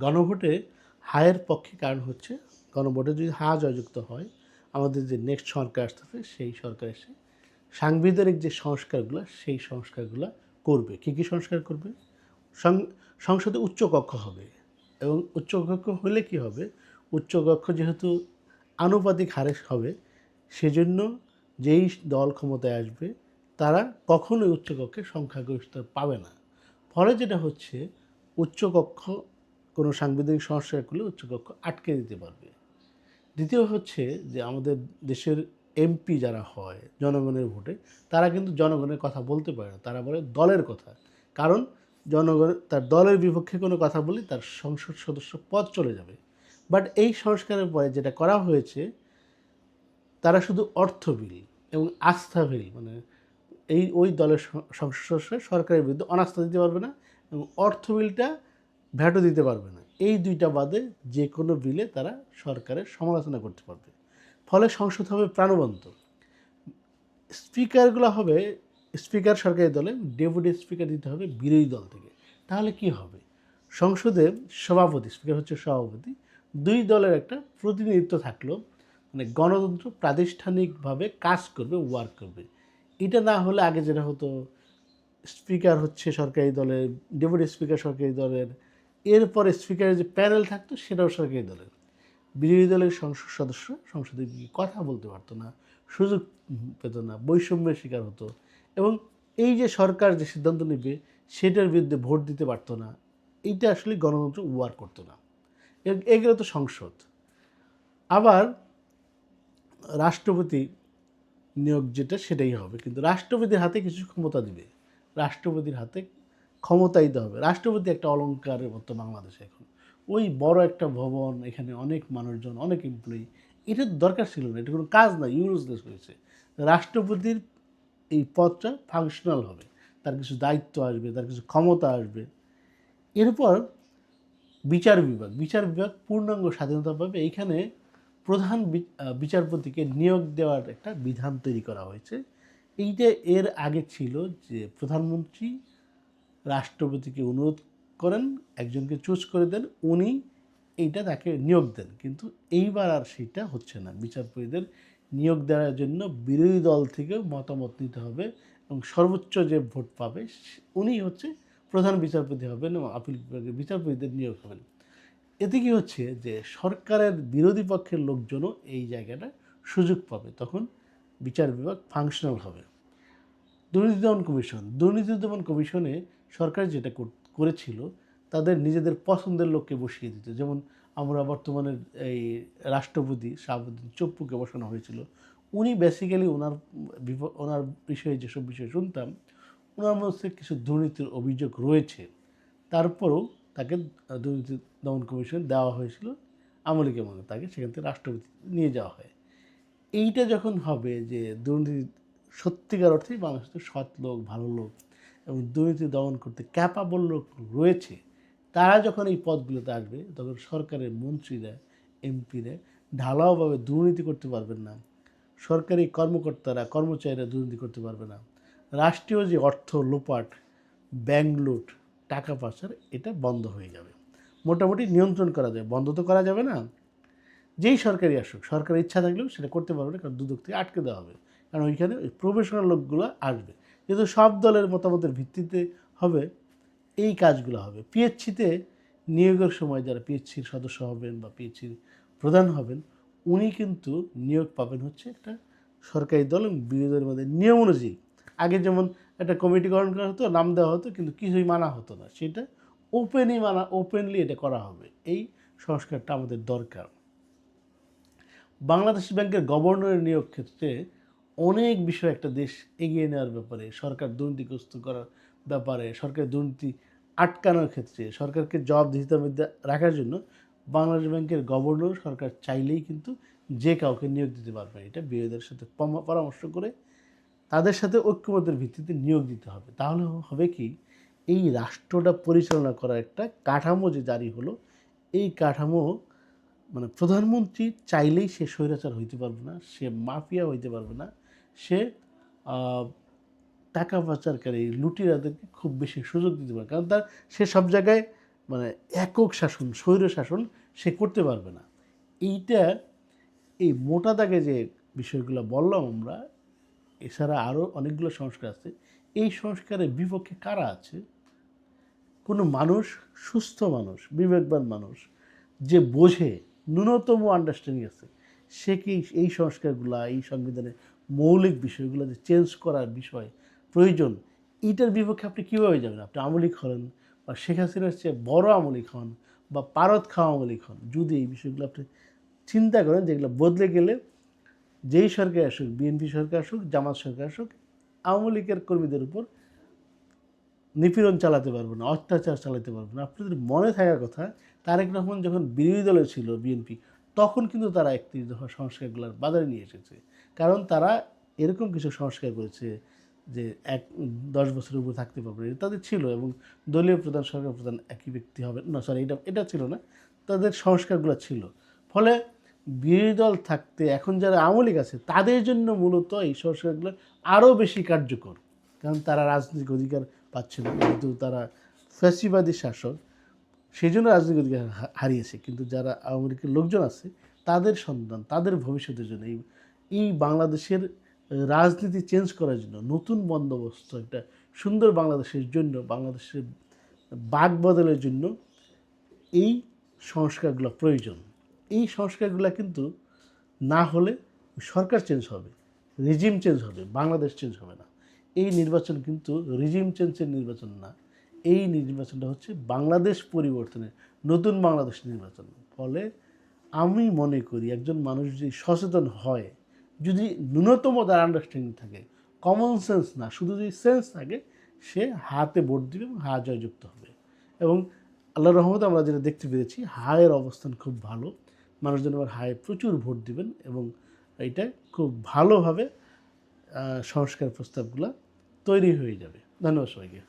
গণভোটে হায়ের পক্ষে কারণ হচ্ছে গণভোটে যদি হা জয়যুক্ত হয় আমাদের যে নেক্সট সরকার আসতেছে সেই সরকার এসে সাংবিধানিক যে সংস্কারগুলো সেই সংস্কারগুলো করবে। কী কী সংস্কার করবে? সংসদে উচ্চকক্ষ হবে এবং উচ্চকক্ষ হলে কি হবে, উচ্চকক্ষ যেহেতু আনুপাতিক হারে হবে সেজন্য যেই দল ক্ষমতায় আসবে তারা কখনোই উচ্চকক্ষে সংখ্যাগরিষ্ঠতা পাবে না। ফলে যেটা হচ্ছে উচ্চকক্ষ কোনো সাংবিধানিক সংস্কার করলে উচ্চকক্ষ আটকে দিতে পারবে। দ্বিতীয় হচ্ছে যে আমাদের দেশের এমপি যারা হয় জনগণের ভোটে তারা কিন্তু জনগণের কথা বলতে পারে না, তারা বলে দলের কথা। কারণ জনগণ তার দলের বিপক্ষে কোনো কথা বলে তার সংসদ সদস্য পদ চলে যাবে। বাট এই সংস্কারের পরে যেটা করা হয়েছে তারা শুধু অর্থ বিল এবং আস্থা বিল মানে ওই দলের সংসদ সদস্য সরকারের বিরুদ্ধে অনাস্থা দিতে পারবে না এবং অর্থ বিলটা ভ্যাটও দিতে পারবে না। এই দুইটা বাদে যে কোনো বিলে তারা সরকারের সমালোচনা করতে পারবে। ফলে সংসদ হবে প্রাণবন্ত। স্পিকারগুলো হবে স্পিকার সরকারি দলে, ডেপুটি স্পিকার দিতে হবে বিরোধী দল থেকে। তাহলে কি হবে? সংসদে সভাপতি, স্পিকার হচ্ছে সভাপতি, দুই দলের একটা প্রতিনিধিত্ব থাকলো, মানে গণতন্ত্র প্রাতিষ্ঠানিকভাবে কাজ করবে, ওয়ার্ক করবে। এটা না হলে আগে যেটা হতো স্পিকার হচ্ছে সরকারি দলের, ডেপুটি স্পিকার সরকারি দলের, এরপরে স্পিকারের যে প্যানেল থাকতো সেটাও সরকারি দলের। বিরোধী দলের সংসদ সদস্য সংসদে গিয়ে কথা বলতে পারতো না, সুযোগ পেত না, বৈষম্যের শিকার হতো এবং এই যে সরকার যে সিদ্ধান্ত নেবে সেটার বিরুদ্ধে ভোট দিতে পারতো না। এইটা আসলে গণতন্ত্র ওয়ার্ক করতো না। এগুলো তো সংসদ। আবার রাষ্ট্রপতি নিয়োগ যেটা সেটাই হবে, কিন্তু রাষ্ট্রপতির হাতে কিছু ক্ষমতা দিবে, রাষ্ট্রপতির হাতে ক্ষমতাই দিতে হবে। রাষ্ট্রপতি একটা অলংকারের মতো বাংলাদেশে এখন। ওই বড় একটা ভবন, এখানে অনেক মানুষজন, অনেক এমপ্লয়ি, এটার দরকার ছিল না, এটা কোনো কাজ না, ইউজলেস হয়েছে। রাষ্ট্রপতির এই পদটা ফাংশনাল হবে, তার কিছু দায়িত্ব আসবে, তার কিছু ক্ষমতা আসবে। এরপর বিচার বিভাগ পূর্ণাঙ্গ স্বাধীনতা পাবে। এইখানে প্রধান বিচারপতিকে নিয়োগ দেওয়ার একটা বিধান তৈরি করা হয়েছে। এইটা এর আগে ছিল যে প্রধানমন্ত্রী রাষ্ট্রপতিকে অনুরোধ করেন, একজনকে চুজ করে দেন, উনি এইটা তাকে নিয়োগ দেন। কিন্তু এইবার আর সেটা হচ্ছে না। বিচারপতিদের নিয়োগ দেওয়ার জন্য বিরোধী দল থেকেও মতামত নিতে হবে এবং সর্বোচ্চ যে ভোট পাবে উনি হচ্ছে প্রধান বিচারপতি হবেন এবং আপিল বিভাগের বিচারপতিদের নিয়োগ হবেন। এতে কি হচ্ছে যে সরকারের বিরোধী পক্ষের লোকজনও এই জায়গাটা সুযোগ পাবে, তখন বিচার বিভাগ ফাংশনাল হবে। দুর্নীতি দমন কমিশনে সরকার যেটা করেছিল তাদের নিজেদের পছন্দের লোককে বসিয়ে দিত। যেমন আমরা বর্তমানে এই রাষ্ট্রপতি শাহাবুদ্দিন চপ্পুকে বসানো হয়েছিল। উনি বেসিক্যালি ওনার বিষয়ে যেসব বিষয় শুনতাম ওনার মধ্যে কিছু দুর্নীতির অভিযোগ রয়েছে, তারপরেও তাকে দুর্নীতি দমন কমিশন দেওয়া হয়েছিল আওয়ামী লীগের মধ্যে, তাকে সেখান থেকে রাষ্ট্রপতি নিয়ে যাওয়া হয়। এইটা যখন হবে যে দুর্নীতি সত্যিকার অর্থেই বাংলাদেশে সৎ লোক, ভালো লোক এবং দুর্নীতি দমন করতে ক্যাপাবল লোক রয়েছে, তারা যখন এই পদগুলোতে আসবে তখন সরকারের মন্ত্রীরা, এমপিরা ঢালাওভাবে দুর্নীতি করতে পারবেন না, সরকারি কর্মকর্তারা, কর্মচারীরা দুর্নীতি করতে পারবে না। রাষ্ট্রীয় যে অর্থ লোপাট, ব্যাংক লুট, টাকা পাচার, এটা বন্ধ হয়ে যাবে। মোটামুটি নিয়ন্ত্রণ করা যাবে। বন্ধ তো করা যাবে না, যেই সরকারই আসুক, সরকারের ইচ্ছা থাকলেও সেটা করতে পারবে না, কারণ দুদক থেকে আটকে দেওয়া হবে, কারণ ওইখানে ওই প্রফেশনাল লোকগুলো আসবে। কিন্তু সব দলের মতামতের ভিত্তিতে হবে এই কাজগুলো হবে। পিএইচসিতে নিয়োগের সময় যারা পিএইচসির সদস্য হবেন বা পিএইচসির প্রধান হবেন, উনি কিন্তু নিয়োগ পাবেন হচ্ছে একটা সরকারি দল এবং বিরোধী দলের মধ্যে নিয়ম অনুযায়ী। আগে যেমন একটা কমিটি গঠন করা হতো, নাম দেওয়া হতো, কিন্তু কিছুই মানা হতো না, সেটা ওপেনলি এটা করা হবে। এই সংস্কারটা আমাদের দরকার। বাংলাদেশ ব্যাংকের গভর্নরের নিয়োগ ক্ষেত্রে অনেক বিষয় একটা দেশ এগিয়ে নেওয়ার ব্যাপারে, সরকার দুর্নীতিগ্রস্ত করার ব্যাপারে, সরকার দুর্নীতি আটকানোর ক্ষেত্রে, সরকারকে জবাবদিহিতার মধ্যে রাখার জন্য বাংলাদেশ ব্যাংকের গভর্নর সরকার চাইলেই কিন্তু যে কাউকে নিয়োগ দিতে পারবে। এটা বিরোধীদের সাথে পরামর্শ করে তাদের সাথে ঐক্যমত্যের ভিত্তিতে নিয়োগ দিতে হবে। তাহলে হবে কি, এই রাষ্ট্রটা পরিচালনা করার একটা কাঠামো যে জারি হলো, এই কাঠামো মানে প্রধানমন্ত্রী চাইলেই সে স্বৈরাচার হইতে পারবে না, সে মাফিয়া হইতে পারবে না, সে টাকা পাচারকারী লুটেরাদেরকে খুব বেশি সুযোগ দিতে পারে, কারণ সে সব জায়গায় মানে একক শাসন, স্বৈর শাসন সে করতে পারবে না। এইটা, এই মোটা দাগে যে বিষয়গুলো বললাম আমরা, এছাড়া আরও অনেকগুলো সংস্কার আছে। এই সংস্কারের বিপক্ষে কারা আছে? কোনো মানুষ, সুস্থ মানুষ, বিবেকবান মানুষ, যে বোঝে, ন্যূনতম আন্ডারস্ট্যান্ডিং আছে, সে কি এই সংস্কারগুলা, এই সংবিধানের মৌলিক বিষয়গুলো যে চেঞ্জ করার বিষয় প্রয়োজন, এইটার বিপক্ষে আপনি কীভাবে যাবেন? আপনি আমলিক হন, বা শেখ হাসিনার চেয়ে বড় আমলিক হন, বা পারদ খাওয়া আমলিক হন, যদি এই বিষয়গুলো আপনি চিন্তা করেন যেগুলো বদলে গেলে যেই সরকার আসুক, বিএনপি সরকার আসুক, জামাত সরকার আসুক, আওয়ামী লীগের কর্মীদের উপর নিপীড়ন চালাতে পারবো না, অত্যাচার চালাতে পারবো না। আপনাদের মনে থাকার কথা, তারেক রহমান যখন বিরোধী দলে ছিল বিএনপি, তখন কিন্তু তারা একটি দফা সংস্কারগুলোর বাজারে নিয়ে এসেছে। কারণ তারা এরকম কিছু সংস্কার করেছে যে 10 বছরের উপর থাকতে পারবে, এটা তাদের ছিল। এবং দলীয় প্রধান, সরকার প্রধান একই ব্যক্তি হবে না, সরি, এটা ছিল না, তাদের সংস্কারগুলো ছিল। ফলে বিরোধী দল থাকতে এখন যারা আওয়ামী লীগ আছে, তাদের জন্য মূলত এই সংস্কারগুলো আরও বেশি কার্যকর। কারণ তারা রাজনৈতিক অধিকার পাচ্ছে না, কিন্তু তারা ফ্যাসিবাদী শাসক, সেই জন্য রাজনৈতিক অধিকার হারিয়েছে। কিন্তু যারা আওয়ামী লীগের লোকজন আছে, তাদের সন্তান, তাদের ভবিষ্যতের জন্য, এই বাংলাদেশের রাজনীতি চেঞ্জ করার জন্য, নতুন বন্দোবস্ত, একটা সুন্দর বাংলাদেশের জন্য, বাংলাদেশের বাক বদলের জন্য এই সংস্কারগুলো প্রয়োজন। এই সংস্কারগুলো কিন্তু না হলে সরকার চেঞ্জ হবে, রিজিম চেঞ্জ হবে, বাংলাদেশ চেঞ্জ হবে না। এই নির্বাচন কিন্তু রিজিম চেঞ্জের নির্বাচন না, এই নির্বাচনটা হচ্ছে বাংলাদেশ পরিবর্তনের, নতুন বাংলাদেশ নির্বাচন। ফলে আমি মনে করি একজন মানুষ যদি সচেতন হয়, যদি ন্যূনতম তার আন্ডারস্ট্যান্ডিং থাকে, কমন সেন্স না, শুধু যদি সেন্স থাকে, সে হাতে ভোট দিবে এবং হা জয়যুক্ত হবে। এবং আল্লাহর রহমতে আমরা যেটা দেখতে পেরেছি, হায়ের অবস্থান খুব ভালো, মানুষজন আবার হায়ে প্রচুর ভোট দিবেন, এবং এইটা খুব ভালোভাবে সংস্কার প্রস্তাবগুলো তৈরি হয়ে যাবে। ধন্যবাদ সবাইকে।